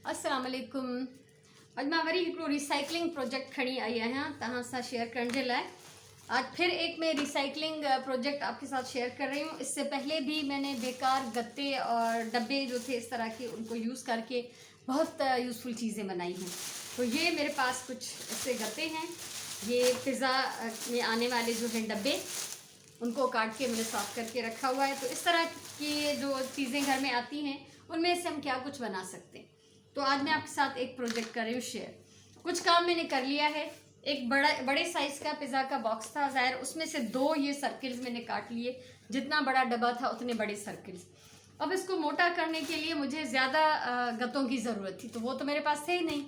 अस्सलाम वालेकुम। अॼु मां वरी हिकिड़ो रिसाइकलिंग प्रोजेक्ट खणी आई आहियां तव्हां सां शेयर करण जे लाइ। आज फिर एक मैं रिसाइकलिंग प्रोजेक्ट आपके साथ शेयर कर रही हूँ। इससे पहले भी मैंने बेकार गत्ते और डब्बे जो थे इस तरह के उनको यूज़ करके बहुत यूज़फुल चीज़ें बनाई हैं। तो ये मेरे पास कुछ ऐसे गत्ते हैं, ये पिज़्ज़ा में आने वाले जो हैं डब्बे, उनको काट के मैंने साफ़ करके रखा हुआ है। तो इस तरह की जो चीज़ें घर में आती हैं उनमें से हम क्या कुछ बना सकते हैं। तो आज मैं आपके साथ एक प्रोजेक्ट कर रही हूँ शेयर। कुछ काम मैंने कर लिया है। एक बड़े साइज़ का पिज़्ज़ा का बॉक्स था, ज़ाहिर उसमें से 2 ये सर्किल्स मैंने काट लिए। जितना बड़ा डब्बा था उतने बड़े सर्किल्स। अब इसको मोटा करने के लिए मुझे ज़्यादा गतों की ज़रूरत थी, तो वो तो मेरे पास थे ही नहीं।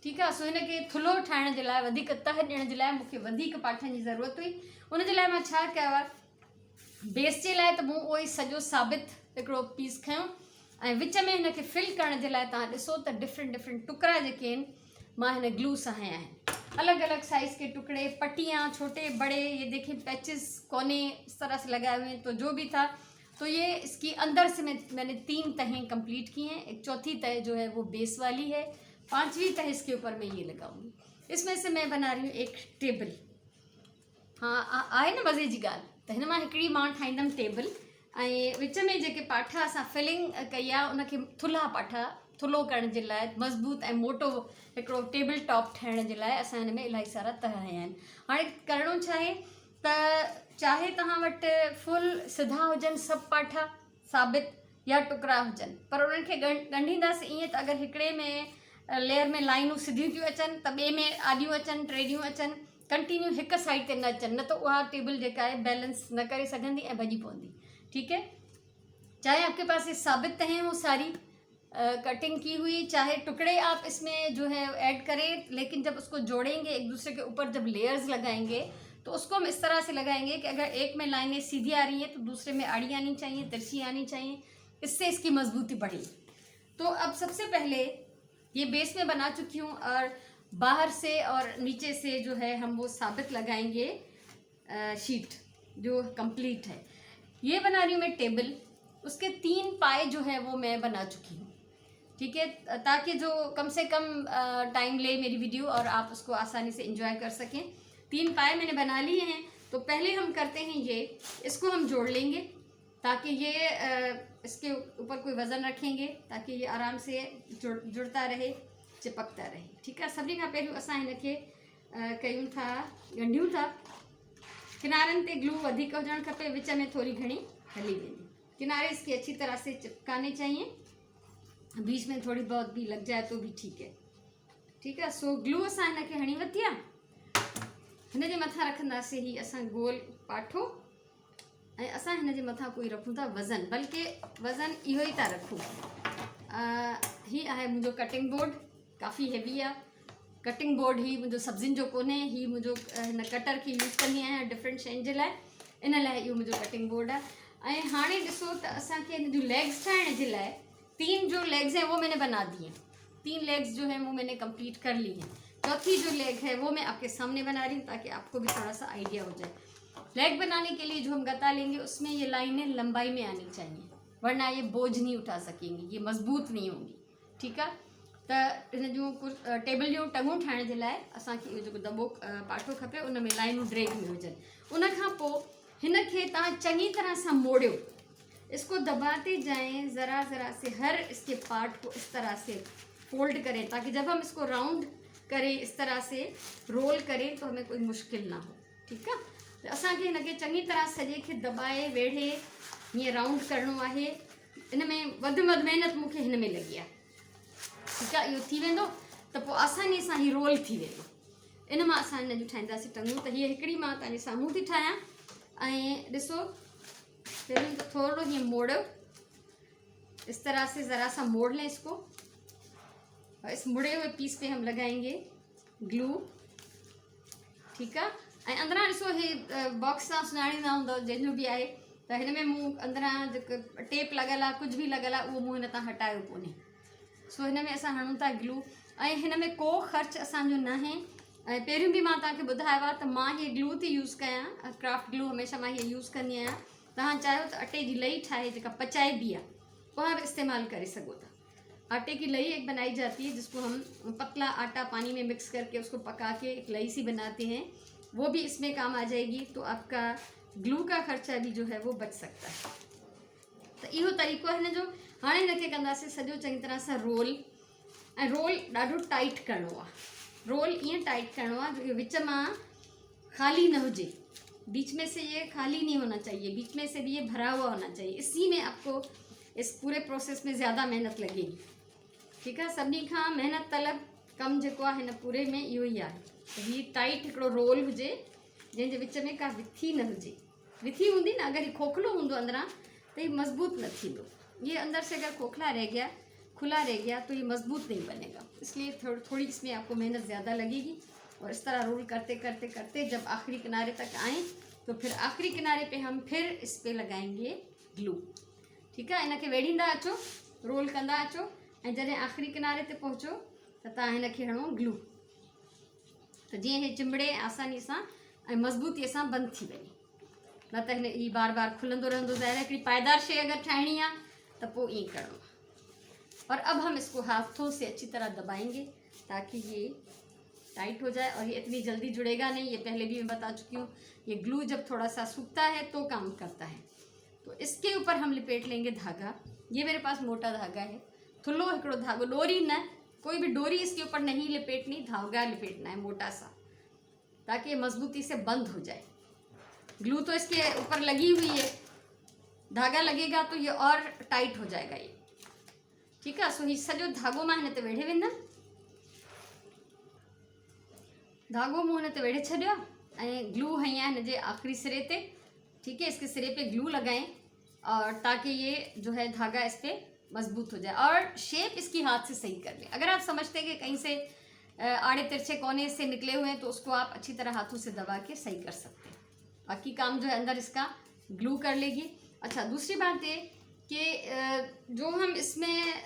ठीक है, सो हिनखे थुल्हो ठाहिण जे लाइ, वधीक तह ॾियण जे लाइ मूंखे वधीक पाठनि जी ज़रूरत हुई। उन जे लाइ मां छा कयो आहे, बेस जे लाइ त मूं उहो ई सॼो साबित हिकिड़ो पीस खयों ऐं विच में हिनखे फिल करण जे लाइ तव्हां ॾिसो त डिफरेंट टुकड़ा जेके आहिनि मां हिन ग्लू सां हया आहिनि। अलग अलग साइज़ के टुकड़े, पट्टियाँ, छोटे बड़े, ये देखिए पैचेस कोने इस तरह से लगाए हुए हैं। तो जो भी था, तो ये इसकी अंदर से मैंने 3 तहें कंप्लीट की हैं। एक चौथी तह जो है वो बेस वाली है, 5वीं तह इसके ऊपर मैं ये लगाऊंगी। इसमें से मैं बना रही हूँ एक टेबल। हाँ, आए न मज़े जी ॻाल्हि। त हिन मां हिकिड़ी मां ठाहींदमि टेबल, ऐं विच में जेके पाठा असां फिलिंग कई आहे उनखे थुल्हा पाठा थुल्हो करण जे लाइ मज़बूत ऐं मोटो हिकिड़ो टेबल टॉप ठाहिण जे लाइ असां हिन में इलाही सारा तह हया आहिनि। हाणे करिणो छा आहे त चाहे तव्हां वटि फुल सिधा हुजनि सभु पाठा साबित, या टुकड़ा हुजनि, पर उन्हनि खे ॻंढींदासीं ईअं त अगरि हिकिड़े में लेयर में लाइनूं सिधियूं थियूं अचनि त ॿिए में आॾियूं अचनि, टेॾियूं अचनि, कंटिन्यू हिकु साइड ते न अचनि, न त उहा टेबल जेका है बैलेंस न करे सघंदी ऐं भॼी पवंदी। ठीक है, चाहे आपके पास ये साबित तहें हो सारी कटिंग की हुई, चाहे टुकड़े आप इसमें जो है ऐड करें, लेकिन जब उसको जोड़ेंगे एक दूसरे के ऊपर, जब लेयर्स लगाएंगे तो उसको हम इस तरह से लगाएंगे कि अगर एक में लाइनें सीधी आ रही हैं तो दूसरे में आड़ी आनी चाहिए, तिरछी आनी चाहिए, इससे इसकी मजबूती बढ़ेगी। तो अब सबसे पहले ये बेस में बना चुकी हूँ और बाहर से और नीचे से जो है हम वो साबित लगाएंगे शीट जो कंप्लीट है। ये बना रही हूँ मैं टेबल, उसके 3 पाए जो है वो मैं बना चुकी हूँ। ठीक है, ताकि जो कम से कम टाइम ले मेरी वीडियो और आप उसको आसानी से एंजॉय कर सकें। 3 पाए मैंने बना लिए हैं। तो पहले हम करते हैं ये, इसको हम जोड़ लेंगे ताकि ये इसके ऊपर कोई वज़न रखेंगे ताकि ये आराम से जुड़ता रहे, चिपकता रहे। ठीक है, सभी का पहिरियों असां हिनखे कयूं था, ॻंढियूं था। किनारनि ते ग्लू वधीक हुजणु खपे, विच में थोड़ी घणी हली वेंदी। किनारे इसके अच्छी तरह से चिपकाने चाहिए, बीच में थोड़ी बहुत भी लग जाए तो भी ठीक है। ठीक है, सो ग्लू असां हिनखे हणी वरिती आहे। हिन जे मथां रखंदासीं ही असां गोल पाठो, ऐं असां हिन जे मथां कोई रखूं था वज़न, बल्कि वज़न इहो ई था रखूं। ही आहे मुंहिंजो कटिंग बोर्ड, काफ़ी हेवी आहे। कटिंग बोर्ड ही मुंहिंजो सब्जियुनि जो कोन्हे, ही मुंहिंजो हिन कटर खे यूज़ कंदी आहियां डिफरेंट शयुनि जे लाइ, इन लाइ इहो मुंहिंजो कटिंग बोर्ड आहे। ऐं हाणे ॾिसो त असांखे हिन जूं लेग्स ठाहिण जे लाइ 3 जो लेग्स हैं वो मैंने बना दी हैं। 3 लेग्स जो है वो मैंने कंप्लीट कर ली हैं। चौथी जो लेग है वो मैं आपके सामने बना रही हूँ ताकि आपको भी थोड़ा सा आइडिया हो जाए। लेग बनाने के लिए जो हम गत्ता लेंगे उसमें ये लाइनें लंबाई में आनी चाहिए, वरना ये बोझ नहीं उठा सकेंगी, ये मजबूत नहीं होंगी। ठीक है, त इन जूं टेबल जूं टंगूं ठाहिण जे लाइ असांखे इहो जेको दॿो पाठो खपे उन में लाइनूं ड्रेग में हुजनि। उन खां पोइ हिनखे तव्हां चङी तरह सां मोड़ियो, इसको दबाते जाएं ज़रा ज़रा से, हर इसके पार्ट को इस तरह से फोल्ड करें ताकि जब हम इसको राउंड करें, इस तरह से रोल करें तो हमें कोई मुश्किल ना हो। ठीक है, तो असांखे हिनखे चङी तरह सॼे खे दबाए वेढ़े हीअं राउंड करिणो आहे। इन में वधि महिनत मूंखे हिन में लॻी आहे। ठीकु आहे, इहो थी वेंदो त पोइ आसानी सां ही रोल थी वेंदो। इन मां असां हिन जूं ठाहींदासीं टंगूं। त हीअ हिकिड़ी मां तव्हांजे साम्हूं थी ठाहियां, ऐं ॾिसो पहिरियों तो थोड़ा ये मोड़ो, इस तरह से ज़रा सा मोड़ लें इसको, और इस मुड़े हुए पीस पे हम लगाएंगे ग्लू। ठीक है, ऐं अंदरां ॾिसो हे बॉक्स सां सुञाणींदा हूंदव जंहिंजो बि आहे, त हिन में मूं अंदरां जेको टेप लॻल आहे, कुझु बि लॻल आहे, उहो मूं हिन तां हटायो कोन्हे। सो हिन में असां हणूं था ग्लू, ऐं हिन में को ख़र्चु असांजो न आहे। ऐं पहिरियों बि मां तव्हांखे ॿुधायो आहे त मां हीअ ग्लू थी यूज़ कयां, क्राफ्ट ग्लू हमेशह मां हीअ यूज़ कंदी आहियां। तव्हां चाहियो त अटे जी लई ठाहे जेका पचाइबी आहे उहा बि इस्तेमालु करे सघो था। आटे की लई एक बनाई जाती है जिसको हम पतला आटा पानी में मिक्स करके उसको पका के एक लई सी बनाते हैं, वो भी इसमें काम आ जाएगी। तो आपका ग्लू का खर्चा भी जो है वो बच सकता है। तो इहो तरीक़ो है न जो हाणे हिनखे कंदासीं सॼो चङी तरह सां रोल, ऐं रोल ॾाढो टाइट करिणो आहे। रोल ईअं टाइट करिणो आहे जो विच मां खाली न हुजे, बीच में से ये खाली नहीं होना चाहिए, बीच में से भी ये भरा हुआ होना चाहिए। इसी में आपको इस पूरे प्रोसेस में ज़्यादा मेहनत लगेगी। ठीक है, सभी खां मेहनत तलब कम जेको आहे हिन पूरे में इहो ई आहे। त हीअ टाइट हिकिड़ो रोल हुजे जंहिंजे विच में का विथी न हुजे। विथी हूंदी न, अगर ये खोखलो हूंदो अंदरां तो ये मजबूत न थींदो। ये अंदर से अगर खोखला रह गया, खुला रह गया तो ये मजबूत नहीं बनेगा। इसलिए थोड़ी इसमें आपको मेहनत ज़्यादा लगेगी। और इस तरह रोल करते करते करते जब आखिरी किनारे तक आएँ तो फिर आखिरी किनारे पे हम फिर इस पे लगाएंगे ग्लू। ठीक है, इनके वेढ़ींदा अचो, रोल कंदा अचो, ऐं जॾहिं आखिरी किनारे ते पहुचो त तव्हां हिनखे हणो ग्लू, त जीअं हे चिंबड़े आसानी सां ऐं मज़बूतीअ सां बंदि थी वञे। न त हिन ही बार बार खुलंदो रहंदो। ज़ाहिर हिकिड़ी पायदार शइ अगरि ठाहिणी आहे त पोइ ईअं करिणो आहे। और अब हम इसको हाथों से अच्छी तरह दबाएंगे ताकि ये टाइट हो जाए। और ये इतनी जल्दी जुड़ेगा नहीं, ये पहले भी मैं बता चुकी हूँ। ये ग्लू जब थोड़ा सा सूखता है तो काम करता है। तो इसके ऊपर हम लिपेट लेंगे धागा। ये मेरे पास मोटा धागा है, थुल्लो हिकिड़ो धागो, डोरी न, कोई भी डोरी इसके ऊपर नहीं लिपेटनी, धागा लिपेटना है मोटा सा, ताकि ये मजबूती से बंद हो जाए। ग्लू तो इसके ऊपर लगी हुई है, धागा लगेगा तो ये और टाइट हो जाएगा ये। ठीक है, सो ही सॼो धागो मां हिन ते वेढ़े वेंदमि। धागो मूं हिन ते वेढ़े छॾियो ऐं ग्लू हई आहे हिन जे आखिरी सिरे ते। ठीक है, इसके सिरे पे ग्लू लगाएं और ताकि ये जो है धागा इस पे मजबूत हो जाए। और शेप इसकी हाथ से सही कर लें। अगर आप समझते हैं कि कहीं से आड़े तिरछे कोने से निकले हुए हैं तो उसको आप अच्छी तरह हाथों से दबा के सही कर सकते हैं। बाकी काम जो है अंदर इसका ग्लू कर लेगी। अच्छा, दूसरी बात ये कि जो हम इसमें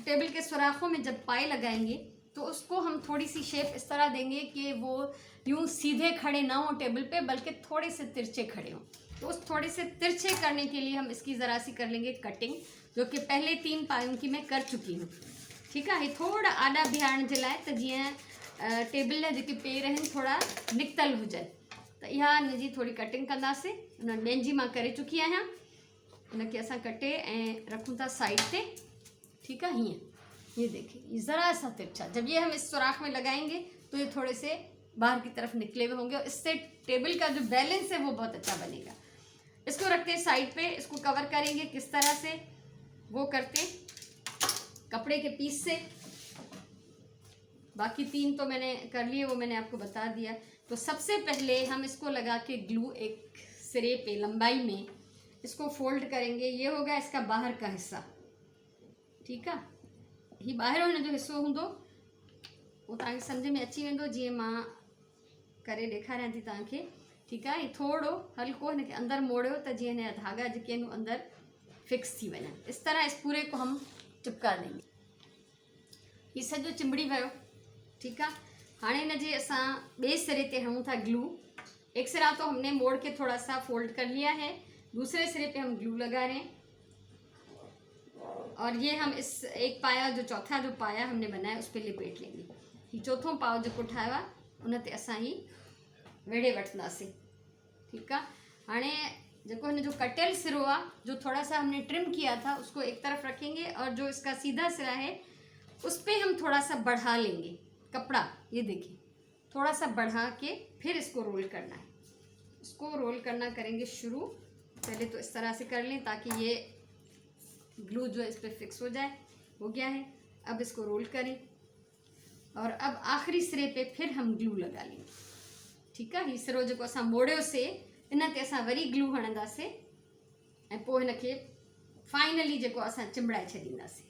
टेबल के सुराखों में जब पाए लगाएंगे तो उसको हम थोड़ी सी शेप इस तरह देंगे कि वो यूँ सीधे खड़े ना हो टेबल पे, बल्कि थोड़े से तिरछे खड़े हों। तो उस थोड़े से तिरछे करने के लिए हम इसकी ज़रा सी कर लेंगे कटिंग, जो कि पहले 3 पायों की मैं कर चुकी हूँ। ठीक है, ये थोड़ा आडा बीहारण जे लाइ त जीअं टेबल जा जेके पेर आहिनि थोड़ा निकतल हुजनि। त इहा हिन जी थोड़ी कटिंग कंदासीं। हुन ॿियनि जी मां करे चुकी आहियां। इनके असां कटे ऐं रखूं था साइड पे। ठीक है, हीअं ये देखिए, ये ज़रा सा तिरछा, जब ये हम इस सुराख में लगाएंगे तो ये थोड़े से बाहर की तरफ निकले हुए होंगे और इससे टेबल का जो बैलेंस है वो बहुत अच्छा बनेगा। इसको रखते हैं साइड पे। इसको कवर करेंगे किस तरह से, वो करते कपड़े के पीस से। बाकी 3 तो मैंने कर लिए, वो मैंने आपको बता दिया। तो सबसे पहले हम इसको लगा के ग्लू एक सिरे पे लंबाई में इसको फोल्ड करेंगे। ये होगा इसका बाहर का हिस्सा। ठीक है, ही ॿाहिरों हिन जो हिस्सो हूंदो, वो तव्हांखे सम्झ में अची वेंदो जीअं मां करे ॾेखारियां थी तव्हांखे। ठीक है, ये थोड़ो हल्को हिनखे अंदर मोड़ियो त जीअं हिन जा धागा जेके आहिनि अंदर फिक्स थी वञनि। इस तरह इस पूरे को हम चिपका देंगे। ये सॼो चिंबड़ी वियो। ठीक है, हाणे हिन जे असां ॿिए सिरे ते हणूं था ग्लू। एक सिरा तो हमने मोड़ के थोड़ा सा फोल्ड कर लिया है, दूसरे सिरे पे हम ग्लू लगा रहे हैं। और ये हम इस एक पाया, जो चौथा जो पाया हमने बनाया उस पर लिपेट लेंगे। ही चौथों पाव जो ठाहियो आहे उन ते असां ही वेढ़े वठंदासीं। ठीक है, हाणे जेको हिन जो कटियल सिरो आहे, जो थोड़ा सा हमने ट्रिम किया था, उसको एक तरफ रखेंगे और जो इसका सीधा सिरा है उस पर हम थोड़ा सा बढ़ा लेंगे कपड़ा। ये देखिए, थोड़ा सा बढ़ा के फिर इसको रोल करना है। इसको रोल करना करेंगे शुरू। पहले तो इस तरह से कर लें ताकि ये ग्लू जो इस पर फिक्स हो जाए। हो गया है, अब इसको रोल करें और अब आखिरी सिरे पे फिर हम ग्लू लगा लेंगे। ठीक है, ही सिरो जो असां मोड़ियोसीं इन ते असां वरी ग्लू हणंदासीं ऐं पोइ हिनखे फाइनली जेको असां चिंबड़ाए छॾींदासीं।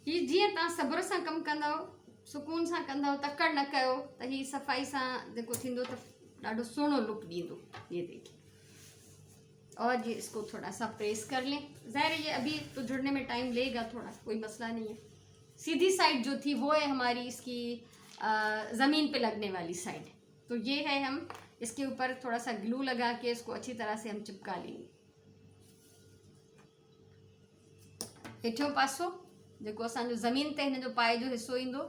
ही जीअं तव्हां सब्र सां कमु कंदव, सुकून सां कंदव, तकड़ न कयो त ही सफ़ाई सां जेको थींदो त ॾाढो सुहिणो लुक ॾींदो। ये देखिए, और ये इसको थोड़ा सा प्रेस कर लें। ज़ाहिर है ये अभी तो जुड़ने में टाइम लेगा थोड़ा, कोई मसला नहीं है। सीधी साइड जो थी वो है हमारी इसकी ज़मीन पे लगने वाली साइड। तो ये है, हम इसके ऊपर थोड़ा सा ग्लू लगा के इसको अच्छी तरह से हम चिपका लेंगे। हेठियों पासो जेको असांजो ज़मीन ते हिन जो पाए जो हिसो ईंदो।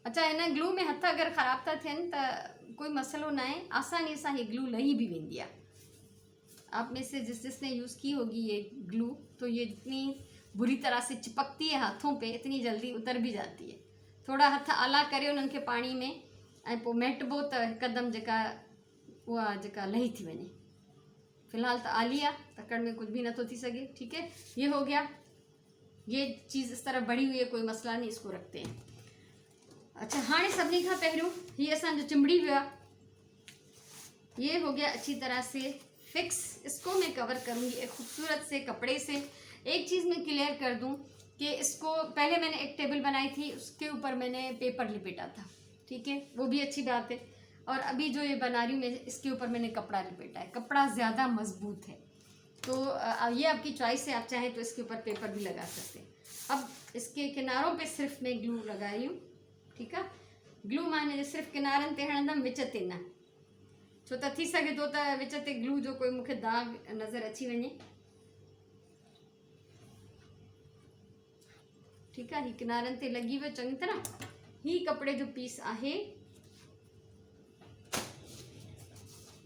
अच्छा, हिन ग्लू में हथ अगरि ख़राब था थियनि त कोई मसलो ना है, आसानी सां ये ग्लू लही भी वेंदी आहे। आप में से जिसने यूज़ की होगी ये ग्लू, तो ये इतनी बुरी तरह से चिपकती है हाथों पे, इतनी जल्दी उतर भी जाती है। थोड़ा हथ आला करे उन्हनि खे पाणी में ऐं पोइ मेटिबो त हिकदमि जेका लही थी वञे। फ़िलहाल तो आली आहे, तकड़ में कुछ भी नथो थी सके। ठीक है, ये हो गया। ये चीज़ इस तरह बड़ी हुई है, कोई मसला नहीं, इसको रखते हैं। अच्छा, हाँ सभी का पहिरियों ये असो चिमड़ी वियो आहे, ये हो गया अच्छी तरह से फिक्स। इसको मैं कवर करूँगी एक खूबसूरत से कपड़े से। एक चीज़ मैं क्लियर कर दूँ कि इसको पहले मैंने एक टेबल बनाई थी, उसके ऊपर मैंने पेपर लिपेटा था। ठीक है, वो भी अच्छी बात है। और अभी जो ये बना रही हूँ मैं, इसके ऊपर मैंने कपड़ा लिपेटा है। कपड़ा ज़्यादा मजबूत है, तो ये आपकी चॉइस है, आप चाहें तो इसके ऊपर पेपर भी लगा सकते हैं। अब इसके किनारों पे सिर्फ मैं ग्लू लगा रही हूँ। ठीक है, ग्लू माने सिर्फ किनारनि ते हणंदमि, विच ते न, छो त थी सघे थो त विच ते ग्लू जो कोई मूंखे दाग नज़र अची वञे। ठीक है, ही किनारनि ते लगी वियो चङी तरह। ही कपड़े जो पीस आहे,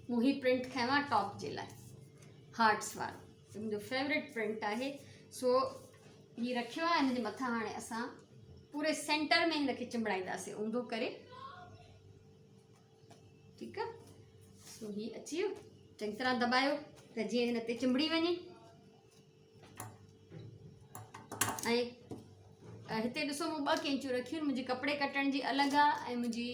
मूं ही प्रिंट खयो आहे टॉप जे लाइ, हार्ट्स वारो, तो मुंहिंजो फेवरेट प्रिंट आहे। सो ही रखियो आहे। हिन जे मथां हाणे असां पूरे सेंटर में हिनखे चिंबड़ाईंदासीं ऊंधो करे। ठीक है, सो ही अची वियो, चङी तरह दबायो त जीअं हिन ते चिंबड़ी वञे। ऐं हिते ॾिसो, मूं 2 कैंचियूं रखियूं आहिनि। मुंहिंजी कपिड़े कटण जी अलॻि आहे ऐं मुंहिंजी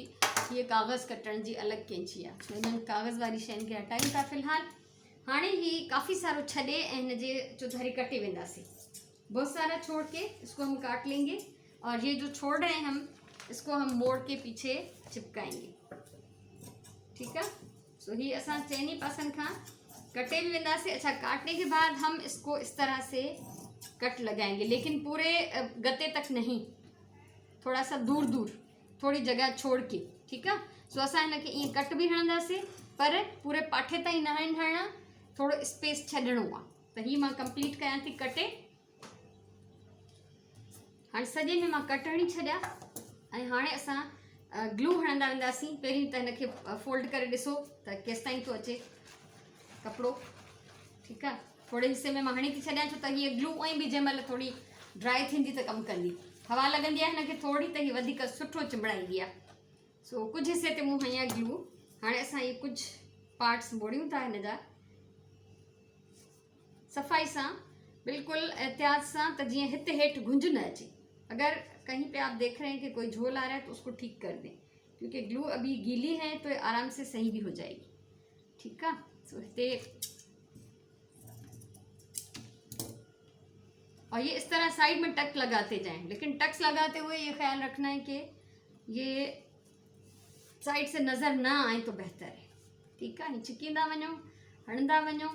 हीअ कागज़ कटण जी अलॻि कैंची आहे। सो हिननि कागज़ वारी शयुनि खे हटायूं था फ़िलहाल। हाणे ही काफ़ी सारो छॾे ऐं हिन जे चौधारी कटे वेंदासीं। बहुत सारा छोड़ के इसको हम काट लेंगे, और ये जो छोड़ रहे हैं हम, इसको हम मोड़ के पीछे चिपकाएंगे। ठीक है, सो ही असां चैनी पासन का कटे भी वेंदासीं। अच्छा, काटने के बाद हम इसको इस तरह से कट लगाएंगे, लेकिन पूरे गते तक नहीं, थोड़ा सा दूर दूर, थोड़ी जगह छोड़ के। ठीक है, सो असां हिनखे ईअं कट भी हणंदासीं, पर पूरे पाठे ताईं न हणना, थोड़ो स्पेस छॾिणो आहे। त ही मां कंप्लीट कयां थी कटे। हाँ सॼे में मां कट हणी छॾिया ऐं हाणे असां ग्लू हणंदा वेंदासीं। पहिरीं त हिनखे फोल्ड करे ॾिसो त केसि ताईं थो अचे कपिड़ो। ठीकु आहे, थोरे हिसे में मां हणी थी छॾियां, छो त हीअ ग्लू ऐं बि जंहिं महिल थोरी ड्राई थींदी त कमु कंदी, हवा लॻंदी आहे हिनखे थोरी, त हीअ वधीक सुठो चिंबड़ाईंदी आहे। सो कुझु हिसे ते मूं हणी आहे ग्लू। हाणे असां इहे कुझु पार्ट्स मोड़ियूं था हिन जा सफ़ाई सां, बिल्कुलु एहतियात सां, त जीअं हिते हेठि गुंज न अचे। अगर कहीं पे आप देख रहे हैं कि कोई झोल आ रहा है तो उसको ठीक कर दें, क्योंकि ग्लू अभी गीली है तो आराम से सही भी हो जाएगी। ठीक है, सो और ये इस तरह साइड में टक लगाते जाएं, लेकिन टक्स लगाते हुए ये ख्याल रखना है कि ये साइड से नज़र ना आए तो बेहतर है। ठीक है, चिकींदा वञो, हणंदा वञो,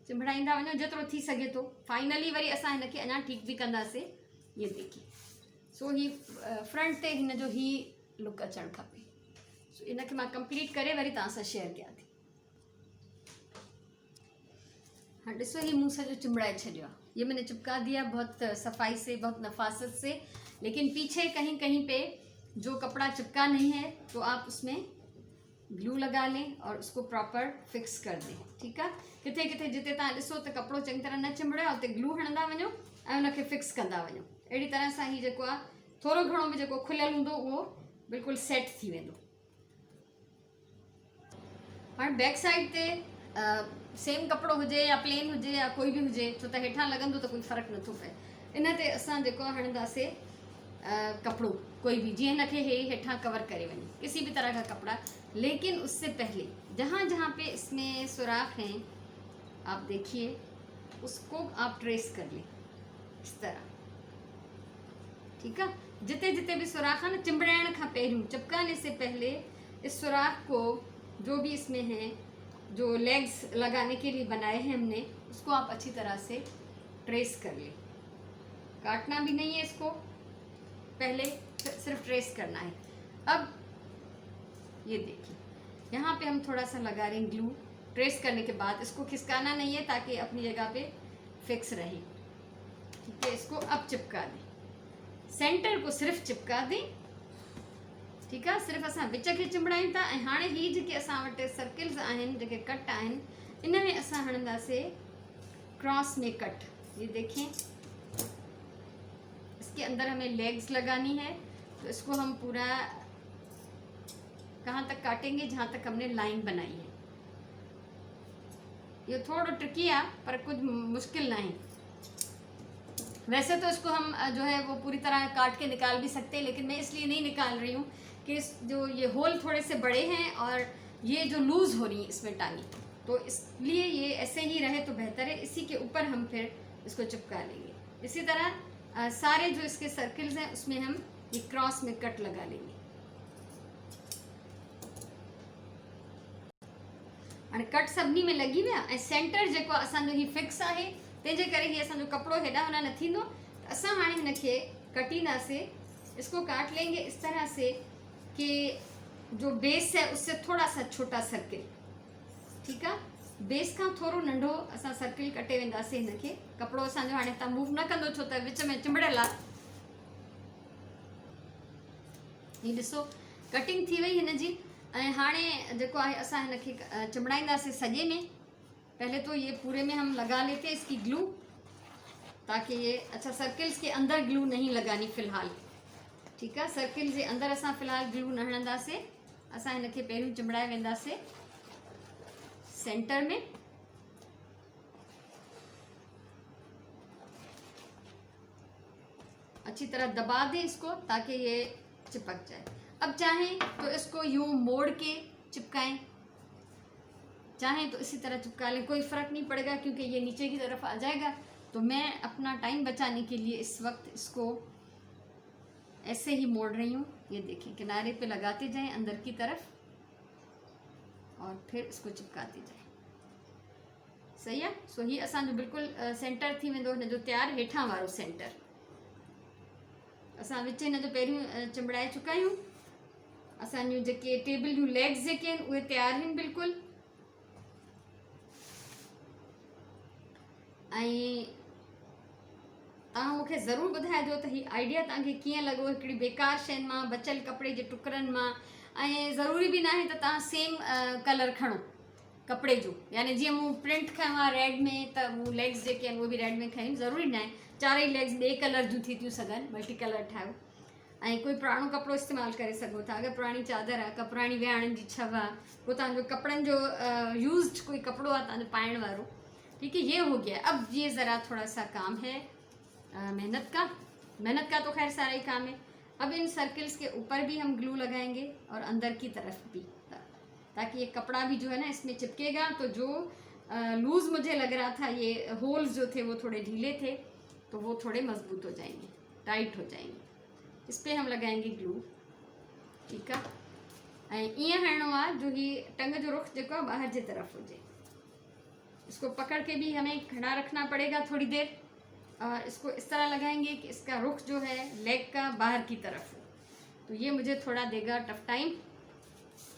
चिंबड़ाईंदा वञो जेतिरो थी सके तो। फाइनली वरी असां हिनखे अञा ठीक भी कंदासीं। ये देखिए, सो ही फ्रंट ते हिन जो ही लुक अचणु खपे। सो इनखे मां कंप्लीट करे वरी तव्हां सां शेयर कयां थी। हाँ ॾिसो, ही मूं सॼो चिंबड़ाए छॾियो आहे। ये मैंने चिपका दिया बहुत सफाई से, बहुत नफासत से, लेकिन पीछे कहीं कहीं पे जो कपड़ा चिपका नहीं है तो आप उसमें ग्लू लगा लें और उसको प्रॉपर फिक्स कर दें। ठीक है, किथे किथे जिते तव्हां ॾिसो त कपिड़ो चङी तरह न चिंबड़ियो उते ग्लू हणंदा वञो ऐं उनखे फिक्स कंदा वञो। अहिड़ी तरह सां ही जेको आहे थोरो घणो बि जेको खुलियल हूंदो उहो बिल्कुलु सेट थी वेंदो। हाणे बैक साइड ते सेम कपिड़ो हुजे या प्लेन हुजे या कोई भी हुजे, छो त हेठां लॻंदो त कोई फ़र्क़ु नथो पए। इन ते असां जेको हणंदासीं कपिड़ो कोई भी, जीअं हिनखे हे हेठां कवर करे वञे, किसी भी तरह का कपड़ा। लेकिन उससे पहले जहाँ जहाँ पे इसमें सुराख हैं आप देखिए, उसको आप ट्रेस कर लें इस तरह। ठीक है, जिते जिते भी सुराख है ना, चिंबड़ाइण खां पहिरियों, चिपकाने से पहले इस सुराख को जो भी इसमें है, जो लेग्स लगाने के लिए बनाए हैं हमने, उसको आप अच्छी तरह से ट्रेस कर लें। काटना भी नहीं है इसको, पहले सिर्फ ट्रेस करना है। अब ये देखिए, यहाँ पे हम थोड़ा सा लगा रहे हैं ग्लू। ट्रेस करने के बाद इसको खिसकाना नहीं है ताकि अपनी जगह पे फिक्स रहे। ठीक है, इसको अब चिपका दें, सेंटर को सिर्फ़ चिपका दें। ठीक है, सिर्फ़ असां विच खे चिंबड़ायूं था। ऐं हाणे ही जेके असां वटि सर्किल्स आहिनि, जेके कट आहिनि, इन में असां हणंदासीं क्रॉस में कट। ये देखें, इसके अंदर हमें लेग्स लगानी है, तो इसको हम पूरा कहाँ तक काटेंगे, जहाँ तक हमने लाइन बनाई है। ये थोड़ा ट्रिकी है पर कुछ मुश्किल नहीं। वैसे तो इसको हम जो है वो पूरी तरह काट के निकाल भी सकते हैं, लेकिन मैं इसलिए नहीं निकाल रही हूँ कि जो ये होल थोड़े से बड़े हैं और ये जो लूज़ हो रही है इसमें टांगी, तो इसलिए ये ऐसे ही रहे तो बेहतर है। इसी के ऊपर हम फिर इसको चिपका लेंगे। इसी तरह सारे जो इसके सर्किल्स हैं उसमें हम ये क्रॉस में कट लगा लेंगे। और कट सभिनी में लगी विया ऐं सेंटर जेको असांजो ही फिक्स आहे, तंहिंजे करे ही असांजो कपिड़ो हेॾा होॾा न थींदो। त असां हाणे हिनखे कटींदासीं। इसको काट लेंगे इस तरह से कि जो बेस है उससे थोड़ा सा छोटा सर्किल। ठीक है, बेस का थोड़ो नंढो असां सर्किल कटे वेंदासीं हिनखे। कपिड़ो असांजो हाणे तव्हां मूव न कंदो छो त विच में चिंबड़ियल आहे। ही ॾिसो कटिंग थी वई हिनजी। ऐं हाणे जेको आहे असां हिनखे चिंबड़ाईंदासीं सॼे में। पहले तो ये पूरे में हम लगा लेते हैं इसकी ग्लू, ताकि ये अच्छा सर्किल्स के अंदर ग्लू नहीं लगानी फ़िलहाल। ठीक है, सर्किल जे अंदर असां फ़िलहाल ग्लू न हणंदासीं। असां हिनखे पहिरियों चिंबड़ाए वेंदासीं सेंटर में। अच्छी तरह दबा दें इसको ताकि ये चिपक जाए। अब चाहें तो इसको यूं मोड़ के चिपकाएं, चाहें तो इसी तरह चिपका लें, कोई फ़र्क नहीं पड़ेगा क्योंकि ये नीचे की तरफ आ जाएगा। तो मैं अपना टाइम बचाने के लिए इस वक्त इसको ऐसे ही मोड़ रही हूँ। ये देखें, किनारे पे लगाते जाएं अंदर की तरफ और फिर इसको चिपकाते जाएं। सही है। सो ही असांजो बिल्कुल सेंटर थी वेंदो हिनजो तैयार, हेठां वारो सेंटर। असां विच हिनजो पहिरियों चिंबड़ाए चुका आहियूं। असांजूं जेके टेबल जूं लेग्स जेके आहिनि उहे तैयार आहिनि बिल्कुलु। ऐं तव्हां मूंखे ज़रूरु ॿुधाइजो त हीउ आइडिया तव्हांखे कीअं लॻो, हिकिड़ी बेकार शयुनि मां, बचियल कपिड़े जे टुकरनि मां। ऐं ज़रूरी बि न आहे त तव्हां सेम कलर खणो कपिड़े जो, यानी जीअं मूं प्रिंट खयो आहे रेड में, त मूं लेग्स जेके आहिनि उहे बि रेड में खयूं। ज़रूरी न आहे चारई लेग्स ॿिए कलर जूं थी थियूं सघनि, मल्टी कलर ठाहियो। ऐं कोई पुराणो कपिड़ो इस्तेमालु करे सघो था। अगरि पुराणी चादर आहे, पुराणी विहाणनि जी छव आहे, पोइ तव्हांजो कपिड़नि जो यूज़्ड कोई कपिड़ो आहे तव्हांजो पाइण वारो। ठीक है, ये हो गया। अब ये ज़रा थोड़ा सा काम है मेहनत का तो खैर सारा ही काम है। अब इन सर्किल्स के ऊपर भी हम ग्लू लगाएंगे और अंदर की तरफ भी, ताकि ये कपड़ा भी जो है ना इसमें चिपकेगा। तो जो लूज़ मुझे लग रहा था, ये होल्स जो थे वो थोड़े ढीले थे, तो वो थोड़े मजबूत हो जाएंगे, टाइट हो जाएंगे। इस पर हम लगाएंगे ग्लू। ठीक है, ऐं ईअं हणणो आहे जो ही टंग जो रुख जेको आहे ॿाहिरि जी तरफ हुजे। इसको पकड़ के भी हमें खड़ा रखना पड़ेगा थोड़ी देर, और इसको इस तरह लगाएंगे कि इसका रुख जो है लेग का बाहर की तरफ हो। तो ये मुझे थोड़ा देगा टफ टाइम,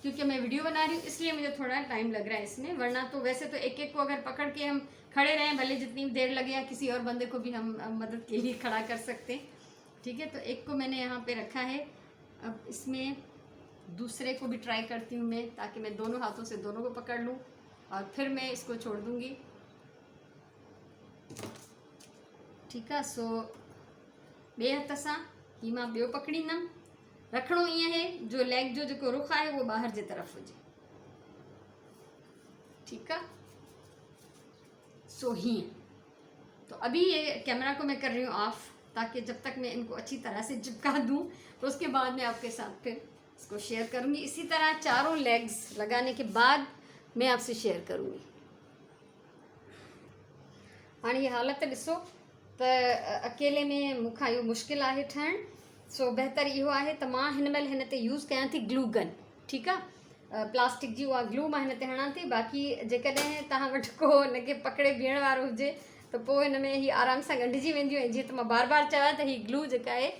क्योंकि मैं वीडियो बना रही हूँ इसलिए मुझे थोड़ा टाइम लग रहा है इसमें। वरना तो वैसे तो एक एक को अगर पकड़ के हम खड़े रहें, भले जितनी देर लगे, या किसी और बंदे को भी हम मदद के लिए खड़ा कर सकते हैं। ठीक है, तो एक को मैंने यहाँ पे रखा है। अब इसमें दूसरे को भी ट्राई करती हूँ मैं, ताकि मैं दोनों हाथों से दोनों को पकड़ लूँ और फिर मैं इसको छोड़ दूँगी। ठीक है, सो ॿिए हथ सां ही मां ॿियो पकड़ींदमि। रखिणो ईअं है जो लेग जो जेको रुख आहे वो ॿाहिरि जे तरफ हुजे। ठीक है, सो हीअं। तो अभी ये कैमरा को मैं कर रही हूँ ऑफ, ताकि जब तक मैं इनको अच्छी तरह से चिपका दूँ तो उसके बाद मैं आपके साथ फिर इसको शेयर करूँगी। इसी तरह चारों लेग्स लगाने के बाद मैं आपसे शेयर करूँगी। हाणे ये हालत ॾिसो त अकेले में मूंखां इहो मुश्किल आहे ठाहिणु। सो बहितर इहो आहे त मां हिन महिल हिन ते यूज़ कयां थी ग्लू गन। ठीकु आहे, प्लास्टिक जी उहा ग्लू मां हिन ते हणां थी। बाक़ी जेकॾहिं तव्हां वटि को हिनखे पकड़े बीहण वारो हुजे त पोइ हिन में ही आराम सां ॻंढिजी वेंदियूं। ऐं जीअं त मां बार बार चवां त हीअ ग्लू जेका आहे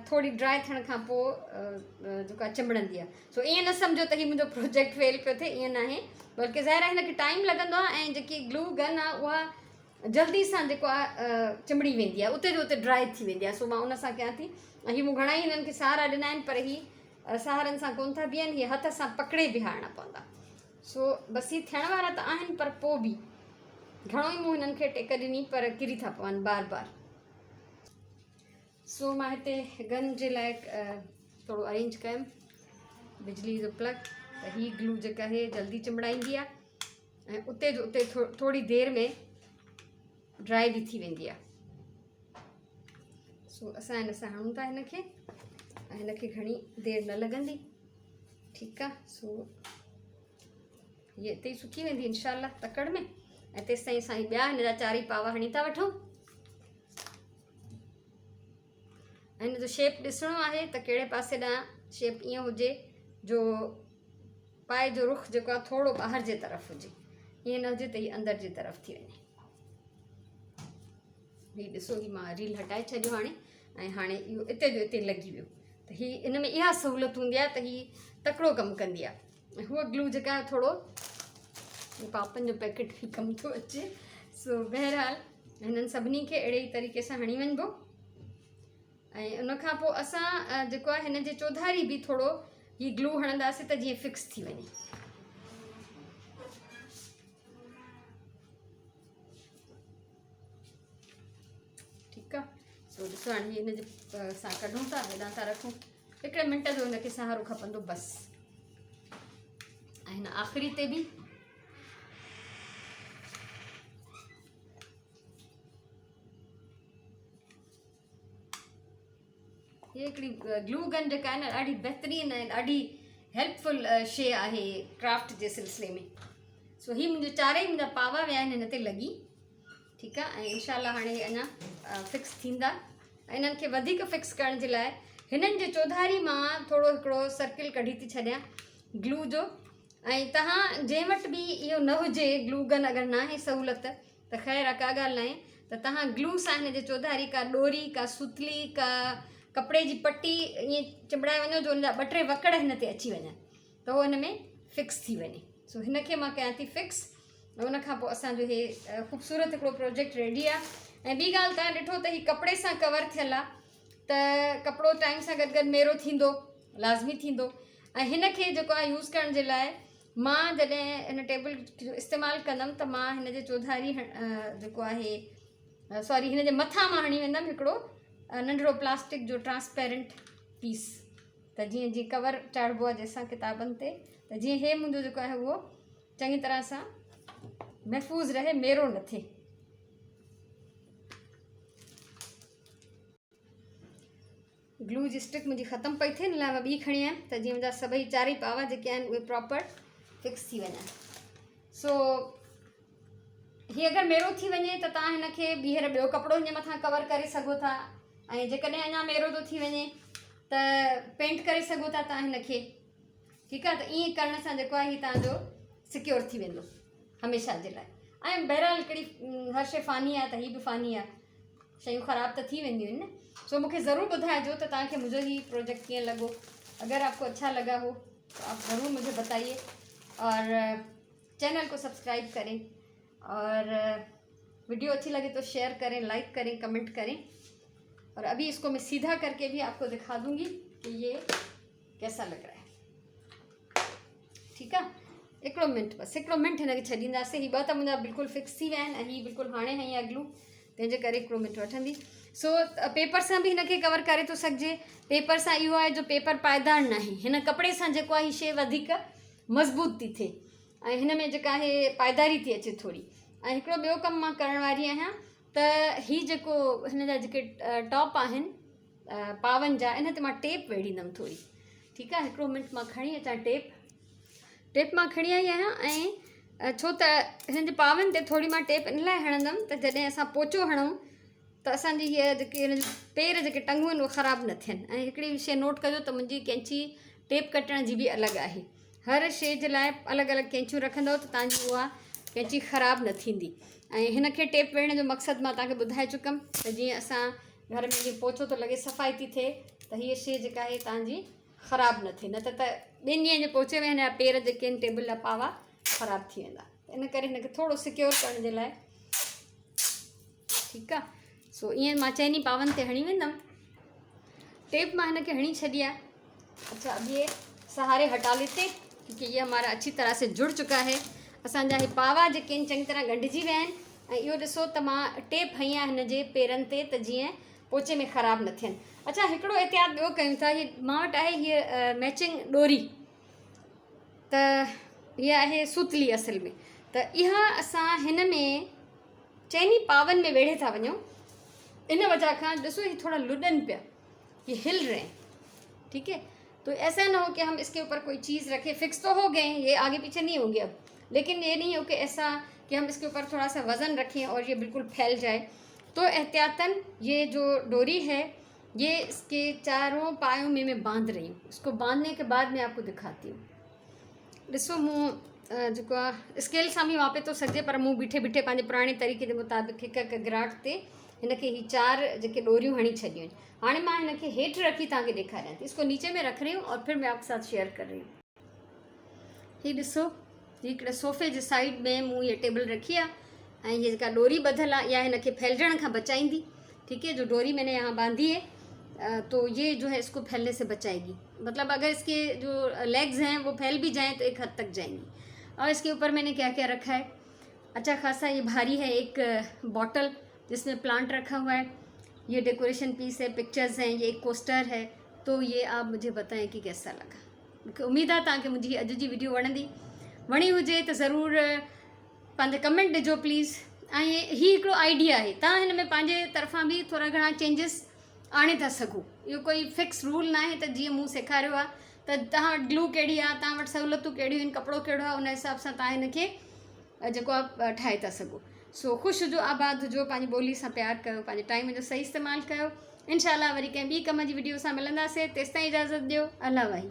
थोड़ी ड्राई थियण खां पोइ जेका चिंबड़ंदी आहे। सो ईअं न सम्झो त हीअ मुंहिंजो प्रोजेक्ट फेल पियो थिए, ईअं न आहे, बल्कि ज़ाहिर आहे हिनखे टाइम लॻंदो आहे। ऐं जेकी ग्लू गन आहे उहा जल्दी सां जेको आहे चिमड़ी वेंदी आहे, उते जो उते ड्राई थी वेंदी आहे। सो मां उन सां कयां थी। ऐं हीअ मूं घणा ई हिननि खे सहारा ॾिना आहिनि, पर हीअ सहारनि सां कोन था बीहनि, हीअ हथ सां पकिड़े बीहारणा पवंदा। सो बसि हीअ थियण वारा त आहिनि, पर पोइ बि घणो ई मूं हिननि खे टेक ॾिनी, पर किरी था पवनि बार बार। सो मां हिते गन जे लाइ थोरो अरेंज कयुमि बिजली जो प्लग, त हीअ ग्लू जेका आहे जल्दी चिमड़ाईंदी आहे ऐं उते जो उते थोरी देरि में ड्राई भी थी वेंदी आहे। सो असां हिन सां हणूं था हिनखे, ऐं हिनखे घणी देरि न लॻंदी। ठीकु आहे। सो हीअ हिते ई सुकी वेंदी इंशाल्लाह तकड़ में, ऐं तेसि ताईं असां ॿिया हिन जा 4 पाव हणी था वठूं। ऐं हिन जो शेप ॾिसणो आहे त कहिड़े पासे ॾांहुं शेप ईअं हुजे जो पाए जो रुख जेको आहे थोरो ॿाहिरि जे तरफ़ हुजे, ईअं न हुजे त हीअ अंदरि जी तरफ़ थी वञे। हीअ ॾिसो, हीअ मां रील हटाए छॾियो हाणे, ऐं हाणे इहो इते जो इते लॻी वियो। त हीअ इन में इहा सहूलियत हूंदी आहे त हीअ तकिड़ो कमु कंदी आहे। ऐं हूअ ग्लू जेका आहे थोरो पापनि जो पैकेट बि कमु थो अचे। सो बहरहाल हिननि सभिनी खे अहिड़े ई तरीक़े सां हणी वञिबो। ऐं उनखां पोइ असां जेको आहे हिन जे चौधारी बि थोरो हीअ ग्लू हणंदासीं त जीअं फिक्स थी वञे। ठीकु आहे। सो ॾिसो हाणे हिन जे असां कढूं था, हेॾां था रखूं, हिकिड़े मिंट जो हिनखे सहारो खपंदो बसि। ऐं हिन आख़िरी ते बि हीअ हिकिड़ी ग्लू गन जेका आहे न ॾाढी बहितरीनु ऐं ॾाढी हेल्पफुल शइ आहे क्राफ्ट जे सिलसिले में। सो हीअ मुंहिंजो 4 ई मुंहिंजा पावा विया आहिनि हिन ते लॻी। ठीकु आहे। ऐं इंशाल्लाह हाणे अञा फिक्स थींदा। ऐं इन्हनि खे वधीक फिक्स करण जे लाइ हिननि जे चौधारी मां थोरो हिकिड़ो सर्किल कढी थी छॾियां ग्लू जो। ऐं तव्हां जंहिं वटि बि इहो न हुजे ग्लू गन, अगरि न आहे सहूलियत त ख़ैर आहे, का ॻाल्हि न आहे, त तव्हां ग्लू सां हिन जे चौधारी का ॾोरी, का सुतली, का कपिड़े जी पटी ईअं चिमड़ाए वञो जो हुन जा 2-3 वकड़ हिन ते अची वञनि त उहो हिन में फिक्स थी वञे। सो हिनखे मां कयां थी फिक्स। ऐं उनखां पोइ असांजो हे ख़ूबसूरत हिकिड़ो प्रोजेक्ट रेडी आहे। ऐं ॿी ॻाल्हि तव्हां ॾिठो त हीअ कपिड़े सां कवर थियल आहे, त कपिड़ो टाइम सां गॾु गॾु मेरो थींदो, लाज़मी थींदो। ऐं हिनखे जेको आहे यूज़ करण जे लाइ मां जॾहिं हिन टेबल जो इस्तेमालु कंदमि त मां हिन जे चौधारी जेको आहे सॉरी हिन जे मथां मां हणी वेंदमि हिकिड़ो नंढिड़ो प्लास्टिक जो ट्रांसपेरेंट पीस, त जीअं कवर चाढ़िबो आहे जंहिंसां किताबनि ते, त जीअं हे मुंहिंजो जेको आहे उहो चङी तरह सां महफ़ूज़ रहे, मेरो न थिए। ग्लू जी स्टिक मुंहिंजी ख़तमु पई थिए, हिन लाइ मां ॿी खणी आयमि त जीअं मुंहिंजा सभई 4 ई पावा जेके आहिनि उहे प्रॉपर फिक्स थी वञनि। सो हीअ अगरि मेरो थी वञे त तव्हां हिनखे ॿीहर ॿियो कपिड़ो हिन मथां कवर करे सघो था। ऐं जेकॾहिं अञा मेरो थो थी वञे त पेंट करे सघो था तव्हां हिनखे। ठीकु आहे। त ईअं करण सां जेको आहे हीअ तव्हांजो सिक्योर थी वेंदो हमेशह जे लाइ। ऐं बहरहाल हिकिड़ी हर शइ फ़ानी आहे त हीअ बि फ़ानी आहे, शयूं ख़राब त थी वेंदियूं आहिनि न। सो मुझे ज़रूर ॿुधाइजो तो तव्हांखे मुझे ही प्रोजेक्ट कीअं लॻो। अगर आपको अच्छा लगा हो तो आप ज़रूर मुझे बताइए और चैनल को सब्सक्राइब करें, और वीडियो अच्छी लगे तो शेयर करें, लाइक करें, कमेंट करें। और अभी इसको मैं सीधा करके भी आपको दिखा दूंगी कि ये कैसा लग रहा है। ठीक है। हिकिड़ो मिनट बस, हिकिड़ो मिनट हिनखे छॾींदासीं। ही 2 त मुंहिंजा बिल्कुलु फिक्स थी विया आहिनि ऐं हीअ बिल्कुलु हाणे हई आहे ग्लू, तंहिंजे करे हिकिड़ो मिनट वठंदी। सो पेपर सां भी हिनखे कवर करे थो सघिजे। पेपर सां इहो आहे जो पेपर पाइदार न आहे, हिन कपिड़े सां जेको आहे शइ वधीक मज़बूत थी थिए ऐं हिन में जेका आहे पाइदारी थी अचे थोरी। ऐं हिकिड़ो ॿियो कमु मां करण वारी आहियां त हीअ जेको हिन जा जेके टॉप आहिनि पावनि जा, इन ते मां टेप वेड़ींदमि थोरी। ठीकु आहे। हिकिड़ो मिनट मां खणी अचां टेप मां खणी आई आहियां। ऐं छो त हिन जे पावनि ते थोरी मां टेप इन लाइ हणंदमि त जॾहिं असां पोचो हणूं त असांजी हीअ जेके हिन पेर जेके टंगूं आहिनि उहे ख़राबु न थियनि। ऐं हिकिड़ी शइ नोट कजो त मुंहिंजी कैंची टेप कटण जी बि अलॻि आहे। हर शइ जे लाइ अलॻि अलॻि कैंचियूं रखंदव त तव्हांजी उहा कैंची ख़राबु न थींदी। ऐं हिनखे टेप वेड़ण जो मक़सदु मां तव्हांखे ॿुधाए चुकमि त जीअं असां घर में जीअं पोचो थो लॻे, सफ़ाई थी थिए, त हीअ शइ जेका आहे तव्हांजी ख़राबु न थिए। न त 2 ॾींहंनि जे पोचे में हिन जा पेर जेके आहिनि टेबल जा पावा ख़राबु थी वेंदा। इन करे हिनखे थोरो सिक्योर करण जे लाइ ठीकु आहे। सो ईअं मां चइनी पावनि ते हणी वेंदमि। टेप मां हिन खे हणी छॾी आहे। अच्छा, अब ये सहारे हटा लेते क्योंकि ये हमारा अच्छी तरह से जुड़ चुका है। असांजा ही पावा जेके आहिनि चङी तरह ॻंढिजी विया आहिनि। ऐं इहो ॾिसो त मां टेप हई आहे हिन जे पेरनि ते त जीअं पोचे में ख़राबु न थियनि। अच्छा, हिकिड़ो एहतियात ॿियो कयूं था। हीअ मां वटि आहे हीअ मैचिंग डोरी, त हीअ आहे सूतली असल में। त इहा असां हिन में चइनी पावनि में वेढ़े था वञूं। इन वजह खां ॾिसो ही थोड़ा लुॾनि पिया, ये हिल रहे हैं, ठीक है। तो ऐसा ना हो कि हम इसके ऊपर कोई चीज़ रखें। फिक्स तो हो गए, ये आगे पीछे नहीं होंगे अब, लेकिन ये नहीं हो कि ऐसा कि हम इसके ऊपर थोड़ा सा वज़न रखें और ये बिल्कुल फैल जाए। तो एहतियातन ये जो डोरी है ये इसके चारों पायों में मैं बांध रही हूँ। इसको बांधने के बाद मैं आपको दिखाती हूँ। ॾिसो मूं जेको आहे स्केल सां बि मापे थो सघिजे, पर मूं बीठे बीठे पंहिंजे पुराणे तरीक़े जे मुताबिक़ हिकु हिकु गिराट ते हिन खे ही 4 जेके डोरियूं हणी छॾियूं आहिनि। हाणे मां हिन खे हेठि रखी तव्हांखे ॾेखारियां थी। इसको नीचे में रख रही हूँ और फिर मैं आपके साथ शेयर कर रही हूँ। ही ॾिसो, हिकिड़े सोफ़े जे साइड में मूं ये टेबल रखी आहे ऐं हीअ जेका डोरी ॿधल आहे इहा हिन खे फैलजण खां बचाईंदी। ठीक है, जो डोरी मैंने यहाँ बांधी है तो ये जो है इसको फैलने से बचाएगी। मतलब अगर इसके जो लेग्स हैं वो फैल भी जाएँ तो एक हद तक जाएंगी। और इसके ऊपर मैंने क्या क्या रखा है, अच्छा खासा ये भारी है एक बॉटल जिसमें प्लांट रखा हुआ है। ये डेकोरेशन पीस है, पिक्चर्स हैं, ये एक कोस्टर है। तो ये आप मुझे बताएं कि कैसा लगा। मूंखे उम्मीद आहे तव्हांखे मुंहिंजी अॼु जी वीडियो वणी हुजे त ज़रूरु पंहिंजा कमेंट ॾिजो प्लीज़। ऐं ही हिकिड़ो आइडिया आहे, तव्हां हिन में पंहिंजे तरफ़ां बि थोरा घणा चेंजिस आणे था सघो। इहो कोई फिक्स रूल न आहे त जीअं मूं सेखारियो आहे त तव्हां वटि ग्लू कहिड़ी आहे, तव्हां वटि सहूलियतूं कहिड़ियूं आहिनि, कपिड़ो कहिड़ो आहे, उन हिसाब सां तव्हां हिन खे जेको आहे ठाहे था सघो। सो ख़ुशि हुजो, आबाद हुजो, पंहिंजी ॿोली सां प्यारु कयो, पंहिंजे टाइम जो सही इस्तेमालु कयो। इंशाअल्लाह वरी कंहिं ॿी कम जी वीडियो सां मिलंदासीं। तेसिताईं इजाज़त ॾियो। अल्लाह वाही।